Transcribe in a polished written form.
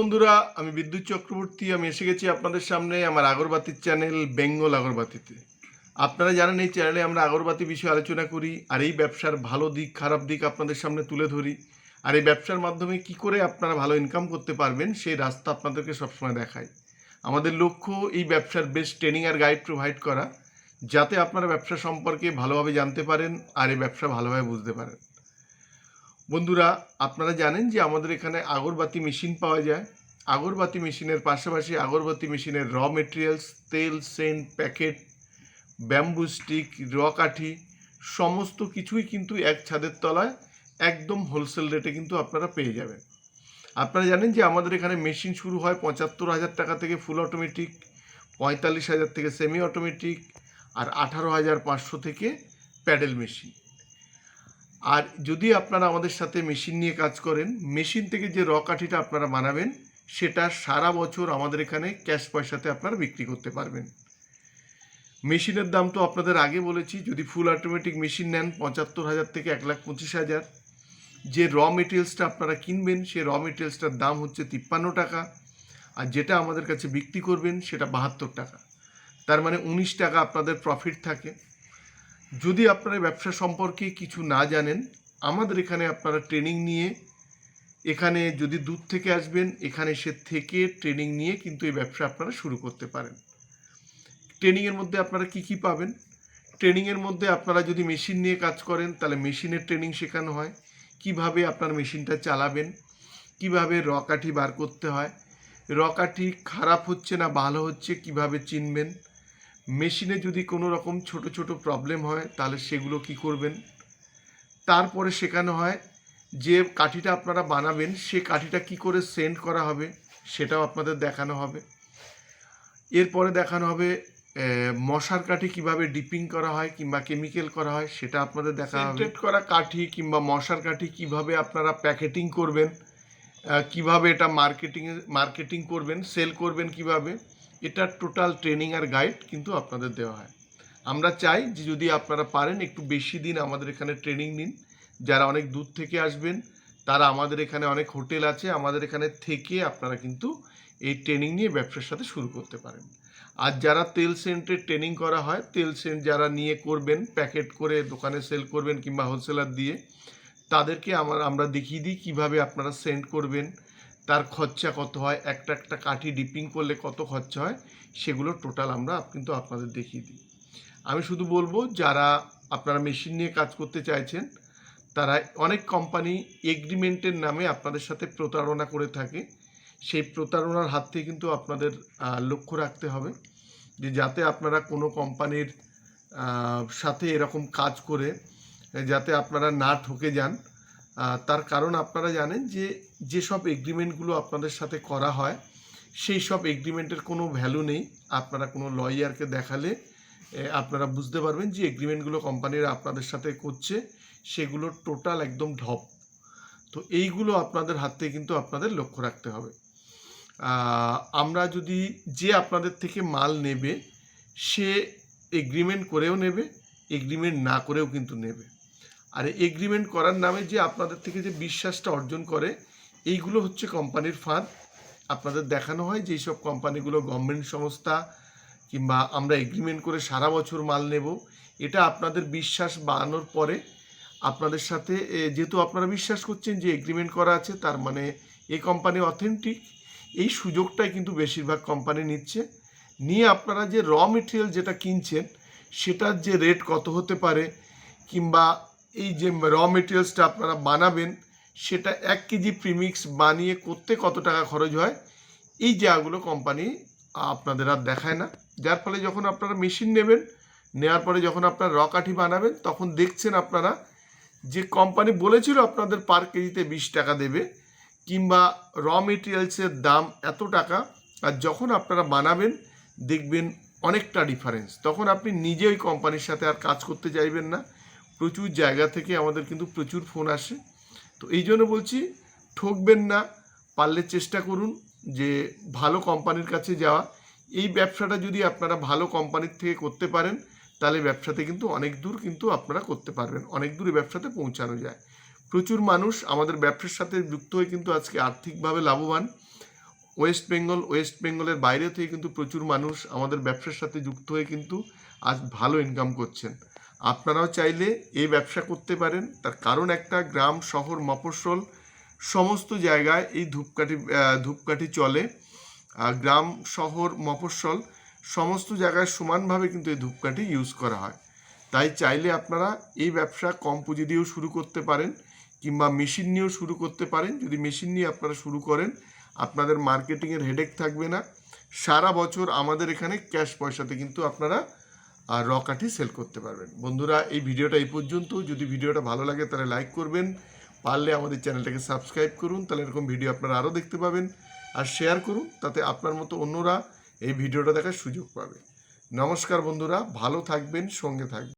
বন্ধুরা, আমি বিদ্যুৎ চক্রবর্তী। আমি এসে গেছি আপনাদের সামনে আমার আগরবাতির চ্যানেল বেঙ্গল আগরবাতিতে। আপনারা জানেন এই চ্যানেলে আমরা আগরবাতি বিষয়ে আলোচনা করি, আর এই ব্যবসার ভালো দিক খারাপ দিক আপনাদের সামনে তুলে ধরি। আর এই ব্যবসার মাধ্যমে কি করে আপনারা ভালো ইনকাম করতে পারবেন সেই রাস্তা আপনাদেরকে সবসময় দেখাই। আমাদের লক্ষ্য এই ব্যবসার বেস্ট ট্রেনিং আর গাইড প্রোভাইড করা, যাতে আপনারা ব্যবসা সম্পর্কে ভালোভাবে জানতে পারেন আর এই ব্যবসা ভালোভাবে বুঝতে পারেন। বন্ধুরা, আপনারা জানেন যে আমাদের এখানে আগরবাতি মেশিন পাওয়া যায়। আগরবাতি মেশিনের পাশাপাশি আগরবাতি মেশিনের র মেটেরিয়ালস, তেল, সেন্ট, প্যাকেট, ব্যাম্বু স্টিক, র কাঠি সমস্ত কিছুই কিন্তু এক ছাদের তলায় একদম হোলসেল রেটে কিন্তু আপনারা পেয়ে যাবেন। আপনারা জানেন যে আমাদের এখানে মেশিন শুরু হয় ৭৫,০০০ টাকা থেকে ফুল অটোমেটিক, ৪৫,০০০ থেকে সেমি অটোমেটিক, আর ১৮,৫০০ থেকে প্যাডেল মেশিন। আর যদি আপনারা আমাদের সাথে মেশিন নিয়ে কাজ করেন, মেশিন থেকে যে র কাঠিটা আপনারা বানাবেন সেটা সারা বছর আমাদের এখানে ক্যাশ পয়সাতে আপনারা বিক্রি করতে পারবেন। মেশিনের দাম তো আপনাদের আগে বলেছি, যদি ফুল অটোমেটিক মেশিন নেন ৭৫,০০০ থেকে ১,২৫,০০০। যে র মেটেরিয়ালসটা আপনারা কিনবেন সেই র মেটেরিয়ালসটার দাম হচ্ছে ৫৩ টাকা, আর যেটা আমাদের কাছে বিক্রি করবেন সেটা ৭২ টাকা। তার মানে ১৯ টাকা আপনাদের প্রফিট থাকে। যদি আপনারা ব্যবসা সম্পর্কে কিছু না জানেন, আমাদের এখানে আপনারা ট্রেনিং নিয়ে, এখানে যদি দূর থেকে আসবেন এখানে এসে থেকে ট্রেনিং নিয়ে কিন্তু এই ব্যবসা আপনারা শুরু করতে পারেন। ট্রেনিংয়ের মধ্যে আপনারা কি পাবেন? ট্রেনিংয়ের মধ্যে আপনারা যদি মেশিন নিয়ে কাজ করেন তাহলে মেশিনের ট্রেনিং শেখানো হয়, কিভাবে আপনার মেশিনটা চালাবেন, কিভাবে র কাঠি বার করতে হয়, র কাঠি খারাপ হচ্ছে না ভালো হচ্ছে কিভাবে চিনবেন, মেশিনে যদি কোনো রকম ছোট ছোট প্রবলেম হয় তাহলে সেগুলো কি করবেন। তারপরে শেখানো হয় যে কাঠিটা আপনারা বানাবেন সে কাঠিটা কি করে সেন্ড করা হবে সেটাও আপনাদের দেখানো হবে। এরপরে দেখানো হবে মশার কাঠি কিভাবে ডিপিং করা হয় কিংবা কেমিক্যাল করা হয় সেটা আপনাদের দেখা হবে। সেন্টেড করা কাঠি কিংবা মশার কাঠি কিভাবে আপনারা প্যাকেটিং করবেন, কিভাবে এটা মার্কেটিং করবেন, সেল করবেন কিভাবে, এটা টোটাল ট্রেনিং আর গাইড কিন্তু আপনাদের দেওয়া হয়। আমরা চাই যে যদি আপনারা পারেন একটু বেশি দিন আমাদের এখানে ট্রেনিং নিন। যারা অনেক দূর থেকে আসবেন তারা আমাদের এখানে অনেক হোটেল আছে, আমাদের এখানে থেকে আপনারা কিন্তু এই ট্রেনিং নিয়ে ব্যবসার সাথে শুরু করতে পারেন। আর যারা তেল সেন্টের ট্রেনিং করা হয়, তেল সেন্ট যারা নিয়ে করবেন, প্যাকেট করে দোকানে সেল করবেন কিংবা হোলসেলার দিয়ে, তাদেরকে আমরা দেখিয়ে দিই কীভাবে আপনারা সেন্ট করবেন, তার খরচা কত হয়, একটা একটা কাঠি ডিপিং করলে কত খরচা হয়, সেগুলো টোটাল আমরা কিন্তু আপনাদের দেখিয়ে দিই। আমি শুধু বলবো যারা আপনারা মেশিন নিয়ে কাজ করতে চাইছেন তারা, অনেক কোম্পানি এগ্রিমেন্টের নামে আপনাদের সাথে প্রতারণা করে থাকে। সেই প্রতারণার হাত থেকে কিন্তু আপনাদের লক্ষ্য রাখতে হবে যে যাতে আপনারা কোনো কোম্পানির সাথে এরকম কাজ করে যাতে আপনারা না ঠকে যান। তার কারণ আপনারা জানেন যে যেসব এগ্রিমেন্টগুলো আপনাদের সাথে করা হয় সেই সব এগ্রিমেন্টের কোনো ভ্যালু নেই। আপনারা কোনো লয়ারকে দেখালে আপনারা বুঝতে পারবেন যে এগ্রিমেন্টগুলো কোম্পানিরা আপনাদের সাথে করছে সেগুলো টোটাল একদম ঢপ। তো এইগুলো আপনাদের হাত থেকে কিন্তু আপনাদের লক্ষ্য রাখতে হবে। আমরা যদি যে আপনাদের থেকে মাল নেবে সে এগ্রিমেন্ট করেও নেবে, এগ্রিমেন্ট না করেও কিন্তু নেবে। আর এগ্রিমেন্ট করার নামে যে আপনাদের থেকে যে বিশ্বাসটা অর্জন করে, এইগুলো হচ্ছে কোম্পানির ফাঁদ। আপনাদের দেখানো হয় যে এইসব কোম্পানিগুলো গভর্নমেন্ট সংস্থা কিংবা আমরা এগ্রিমেন্ট করে সারা বছর মাল নেব, এটা আপনাদের বিশ্বাস বাড়ানোর পরে আপনাদের সাথে যেহেতু আপনারা বিশ্বাস করছেন যে এগ্রিমেন্ট করা আছে তার মানে এই কোম্পানি অথেন্টিক, এই সুযোগটাই কিন্তু বেশিরভাগ কোম্পানি নিচ্ছে। নিয়ে আপনারা যে র মেটেরিয়াল যেটা কিনছেন সেটার যে রেট কত হতে পারে কিংবা এই যে র মেটেরিয়ালসটা আপনারা বানাবেন সেটা ১ কেজি প্রিমিক্স বানিয়ে করতে কত টাকা খরচ হয়, এই জায়গাগুলো কোম্পানি আপনাদের আর দেখায় না। যার ফলে যখন আপনারা মেশিন নেবেন, নেওয়ার পরে যখন আপনারা র কাঠি বানাবেন তখন দেখছেন আপনারা যে কোম্পানি বলেছিল আপনাদের পার কেজিতে ২০ টাকা দেবে কিংবা র মেটেরিয়ালসের দাম এত টাকা, আর যখন আপনারা বানাবেন দেখবেন অনেকটা ডিফারেন্স। তখন আপনি নিজে ওই কোম্পানির সাথে আর কাজ করতে চাইবেন না। প্রচুর জায়গা থেকে আমাদের কিন্তু প্রচুর ফোন আসে। তো এই জন্য বলছি ঠকবেন না, পারলে চেষ্টা করুন যে ভালো কোম্পানির কাছে যাওয়া। এই ব্যবসাটা যদি আপনারা ভালো কোম্পানির থেকে করতে পারেন তাহলে ব্যবসাতে কিন্তু অনেক দূর কিন্তু আপনারা করতে পারবেন, অনেক দূর ব্যবসাতে পৌঁছানো যায়। প্রচুর মানুষ আমাদের ব্যবসার সাথে যুক্ত হয়ে কিন্তু আজকে আর্থিকভাবে লাভবান। ওয়েস্ট বেঙ্গলের বাইরে থেকে কিন্তু প্রচুর মানুষ আমাদের ব্যবসার সাথে যুক্ত হয়ে কিন্তু আজ ভালো ইনকাম করছেন। আপনারাও চাইলে এই ব্যবসা করতে পারেন। তার কারণ একটা, গ্রাম শহর মফস্বল সমস্ত জায়গায় এই ধূপকাঠি চলে। গ্রাম শহর মফস্বল সমস্ত জায়গায় সমানভাবে কিন্তু এই ধূপকাঠি ইউজ করা হয়। তাই চাইলে আপনারা এই ব্যবসা কম পুঁজি দিয়েও শুরু করতে পারেন, কিংবা মেশিন নিয়েও শুরু করতে পারেন। যদি মেশিন নিয়ে আপনারা শুরু করেন, আপনাদের মার্কেটিংয়ের হেডেক থাকবে না। সারা বছর আমাদের এখানে ক্যাশ পয়সাতে কিন্তু আপনারা র কাঠি সেল করতে পারবেন। বন্ধুরা, এই ভিডিওটা এই পর্যন্ত। যদি ভিডিওটা ভালো লাগে তাহলে লাইক করবেন, পারলে আমাদের চ্যানেলটাকে সাবস্ক্রাইব করুন, তাহলে এরকম ভিডিও আপনারা আরও দেখতে পাবেন। আর শেয়ার করুন, তাতে আপনার মতো অন্যরা এই ভিডিওটা দেখার সুযোগ পাবে। নমস্কার বন্ধুরা, ভালো থাকবেন, সঙ্গে থাকবেন।